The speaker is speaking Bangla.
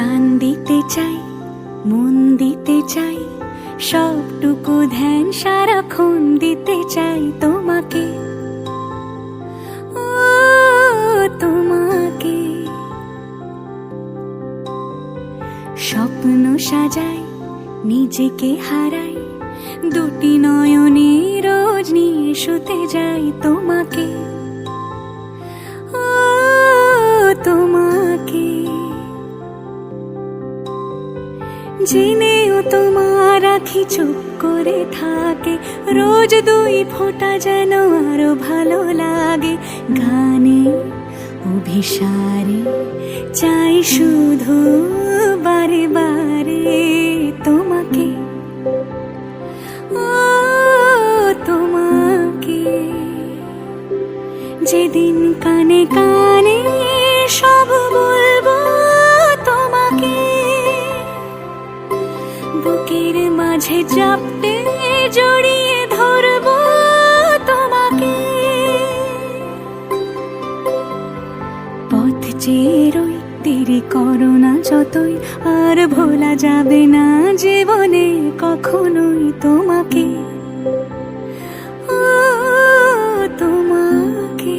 প্রাণ দিতে চাই, মন দিতে চাই, সবটুকু ধ্যান সারাক্ষণ দিতে চাই তোমাকে, ও তোমাকে। স্বপ্ন সাজাই, নিজেকে হারাই, দুটি নয়নে রোজ নিয়ে শুতে যাই তোমাকে, ও তোমাকে। জেনেও তোমার আখি চুপ করে থাকে, রোজ দুই ফোঁটা যেন আরো ভালো লাগে। গানে অভিসারে চাই শুধু বারে বারে তোমাকে, ও তোমাকে। যেদিন কানে কানে সব বলবো তোমাকে, বুকের মাঝে চাপতে জড়িয়ে ধরবো তোমাকে। পথ চেয়ে রই, দেরি করো না যতই, আর ভোলা যাবে না জীবনে কখনোই তোমাকে, ও তোমাকে।